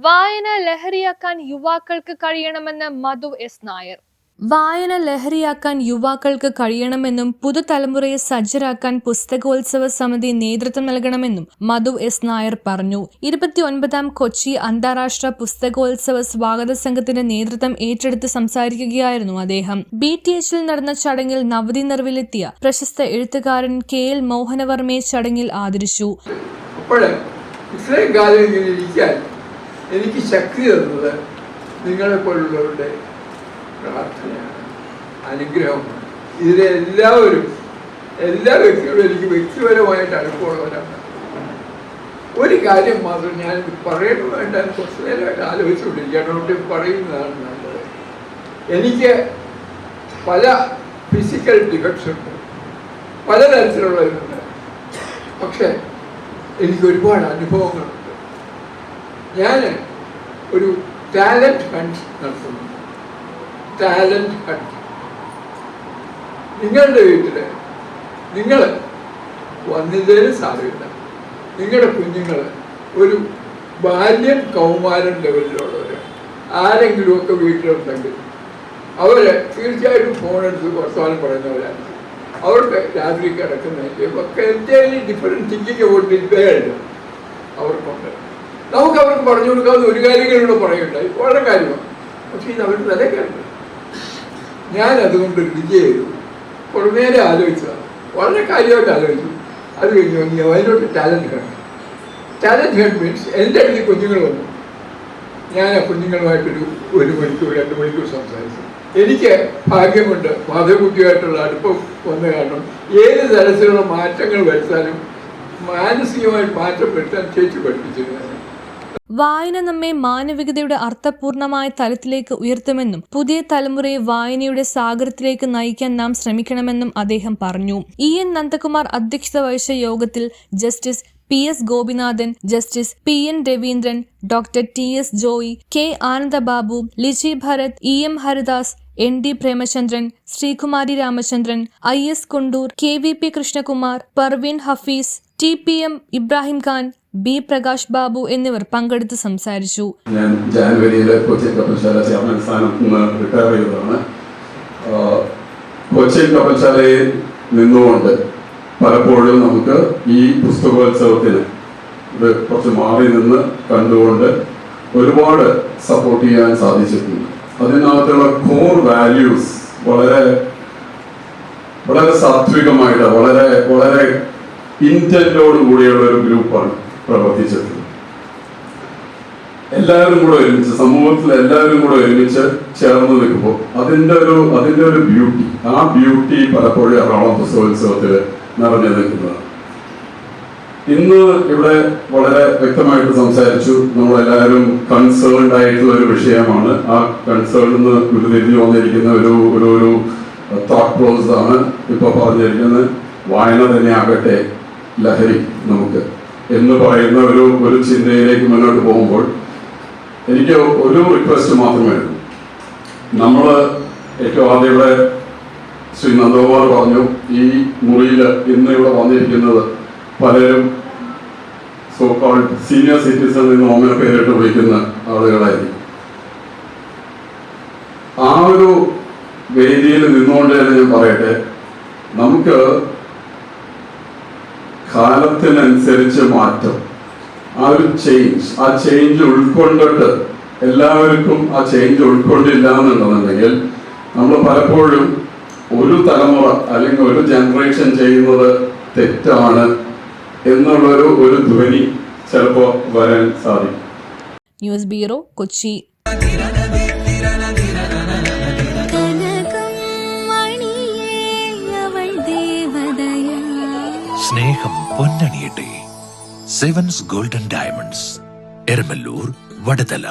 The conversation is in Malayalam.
വായന ലഹരിയാക്കാൻ യുവാക്കൾക്ക് കഴിയണമെന്ന് മധു എസ് നായർ. വായന ലഹരിയാക്കാൻ യുവാക്കൾക്ക് കഴിയണമെന്നും പുതുതലമുറയെ സജ്ജരാക്കാൻ പുസ്തകോത്സവ സമിതി നേതൃത്വം നൽകണമെന്നും മധു എസ് നായർ പറഞ്ഞു. 29ാം കൊച്ചി അന്താരാഷ്ട്ര പുസ്തകോത്സവ സ്വാഗത സംഘത്തിന്റെ നേതൃത്വം ഏറ്റെടുത്ത് സംസാരിക്കുകയായിരുന്നു അദ്ദേഹം. BTHൽ നടന്ന ചടങ്ങിൽ നവതി നിറവിലെത്തിയ പ്രശസ്ത എഴുത്തുകാരൻ KL മോഹനവർമ്മയെ ചടങ്ങിൽ ആദരിച്ചു. എനിക്ക് ശക്തി തന്നത് നിങ്ങളെ പോലുള്ളവരുടെ പ്രാർത്ഥനയാണ്, അനുഗ്രഹമാണ്. ഇതിലെ എല്ലാ വ്യക്തികളും എനിക്ക് വ്യക്തിപരമായിട്ട് അടുപ്പമുള്ളവരാണ്. ഒരു കാര്യം മാത്രം ഞാൻ പറയണം വേണ്ട, കുറച്ച് നേരമായിട്ട് ആലോചിച്ചുകൊണ്ടിരിക്കുകയാണ്, പറയുന്നതാണ് നല്ലത്. എനിക്ക് പല ഫിസിക്കൽ ഡിഫക്ട്സ് ഉണ്ട്, പലതരത്തിലുള്ളവരുണ്ട്. പക്ഷെ എനിക്ക് ഒരുപാട് അനുഭവങ്ങളുണ്ട്. ഞാൻ ഒരു ടാലൻറ്റ് ഹണ്ട് നടത്തുന്നു. Talent hunt. നിങ്ങളുടെ വീട്ടിൽ നിങ്ങൾ വന്നിതേലും സാധ്യത നിങ്ങളുടെ കുഞ്ഞുങ്ങൾ ഒരു ബാല്യം കൗമാരൻ ലെവലിലുള്ളവർ ആരെങ്കിലുമൊക്കെ വീട്ടിലുണ്ടെങ്കിൽ അവർ തീർച്ചയായിട്ടും ഫോണെടുത്ത് വർത്തമാനം പറയുന്നവരാണ്. അവർക്ക് രാത്രി കിടക്കുന്നതിൻ്റെ ഒക്കെ എന്തെങ്കിലും ഡിഫറെൻറ്റ് തിങ്കിങ് കൊണ്ടിരിക്കുകയുണ്ട് അവർക്കുണ്ട്. അവർക്ക് പറഞ്ഞു കൊടുക്കാവുന്ന ഒരു കാര്യങ്ങളിലൂടെ പറയുണ്ടായി, വളരെ കാര്യമാണ്. പക്ഷേ ഇത് അവരുടെ തലക്കാരുണ്ട്. ഞാൻ അതുകൊണ്ട് വിജയം ചെയ്തു. കുറേ നേരം ആലോചിച്ചതാണ്, വളരെ കാര്യമായിട്ട് ആലോചിച്ചു. അത് കഴിഞ്ഞു അതിനോട്ട് talent hunt. Talent hunt means എൻ്റെ അടുത്ത് കുഞ്ഞുങ്ങൾ വന്നു. ഞാൻ ആ കുഞ്ഞുങ്ങളുമായിട്ടൊരു 1 മണിക്കൂർ 2 മണിക്കൂർ സംസാരിച്ചു. എനിക്ക് ഭാഗ്യമുണ്ട്, മാധവകുട്ടിയായിട്ടുള്ള അടുപ്പം വന്ന കാരണം ഏത് തരത്തിലുള്ള മാറ്റങ്ങൾ വരുത്താനും മാനസികമായി മാറ്റം വരുത്താൻ ചേച്ചി പഠിപ്പിച്ചിരുന്നു. വായന നമ്മെ മാനവികതയുടെ അർത്ഥപൂർണമായ തലത്തിലേക്ക് ഉയർത്തുമെന്നും പുതിയ തലമുറയെ വായനയുടെ സാഗരത്തിലേക്ക് നയിക്കാൻ നാം ശ്രമിക്കണമെന്നും അദ്ദേഹം പറഞ്ഞു. EN നന്ദകുമാർ അധ്യക്ഷത വഹിച്ച യോഗത്തിൽ justice PS Gopinathan, justice PN Raveendran, doctor TS Joy, K Anandababu, Liji Bharath, EM Haridas, ND Premachandran, Sreekumari Ramachandran, IS Kundoor, KVP Krishnakumar, Parveen Hafeez, TPM Ibrahim Khan, B Prakash Babu എന്നിവർ പങ്കെടുത്ത് സംസാരിച്ചു. ഞാൻ ജാനുവരിയിലെ കൊച്ചിൻ കപ്പൽശാല ചെയർമാൻ സ്ഥാനത്ത് നിന്ന് റിട്ടയർ ചെയ്തതാണ്. കൊച്ചിൻ കപ്പൽശാലയിൽ നിന്നുകൊണ്ട് പലപ്പോഴും നമുക്ക് ഈ പുസ്തകോത്സവത്തിന് കുറച്ച് മാറി നിന്ന് കണ്ടുകൊണ്ട് ഒരുപാട് സപ്പോർട്ട് ചെയ്യാൻ സാധിച്ചിട്ടുണ്ട്. അതിനകത്തുള്ള കോർ വാല്യൂസ് വളരെ വളരെ സാത്വികമായിട്ട് വളരെ ഇന്റന്റോട് കൂടിയുള്ള ഒരു ഗ്രൂപ്പാണ് പ്രവർത്തിച്ചത്. എല്ലാവരും കൂടെ ഒരുമിച്ച്, സമൂഹത്തിൽ എല്ലാവരും കൂടെ ഒരുമിച്ച് ചേർന്ന് നിൽക്കുമ്പോൾ അതിൻ്റെ ഒരു ബ്യൂട്ടി, ആ ബ്യൂട്ടി പലപ്പോഴും എറണാകുളം പുസ്തകോത്സവത്തിൽ നിറഞ്ഞു നിൽക്കുന്നതാണ്. ഇന്ന് ഇവിടെ വളരെ വ്യക്തമായിട്ട് സംസാരിച്ചു. നമ്മളെല്ലാവരും കൺസേൺഡ് ആയിട്ടുള്ള ഒരു വിഷയമാണ്. ആ കൺസേണിൽ നിന്ന് ഉരുതിരിഞ്ഞു വന്നിരിക്കുന്ന ഒരു തോട്ട് പ്രോസസ് ആണ് ഇപ്പോൾ പറഞ്ഞിരിക്കുന്നത്. വായന തന്നെ ആകട്ടെ ലഹരി നമുക്ക് എന്ന് പറയുന്ന ഒരു ചിന്തയിലേക്ക് മുന്നോട്ട് പോകുമ്പോൾ എനിക്ക് ഒരു റിക്വസ്റ്റ് മാത്രമേ ഉള്ളൂ. നമ്മൾ ഏറ്റവും ആദ്യം ഇവിടെ ശ്രീ നന്ദകുമാർ പറഞ്ഞു, ഈ മുറിയിൽ ഇന്ന് ഇവിടെ വന്നിരിക്കുന്നത് പലരും സോ കോൾഡ് സീനിയർ സിറ്റിസൺ എന്ന് ഓമന പേരിട്ട് വിളിക്കുന്ന ആളുകളായിരിക്കും. ആ ഒരു വേദിയിൽ നിന്നുകൊണ്ട് തന്നെ ഞാൻ പറയട്ടെ, നമുക്ക് കാലത്തിനനുസരിച്ച് മാറ്റം, ആ ഒരു ചേഞ്ച് ഉൾക്കൊണ്ടിട്ട് എല്ലാവർക്കും ആ ചേഞ്ച് ഉൾക്കൊണ്ടില്ല എന്നുണ്ടെന്നുണ്ടെങ്കിൽ നമ്മൾ പലപ്പോഴും ഒരു തലമുറ അല്ലെങ്കിൽ ഒരു ജനറേഷൻ ചെയ്യുന്നത് തെറ്റാണ് എന്നുള്ളൊരു ധ്വനി ചിലപ്പോൾ വരാൻ സാധിക്കും. News bureau, Kochi. സ്നേഹം പൊന്നണിയട്ടെ. Sevens golden diamonds, Eramalloor, Vadathala.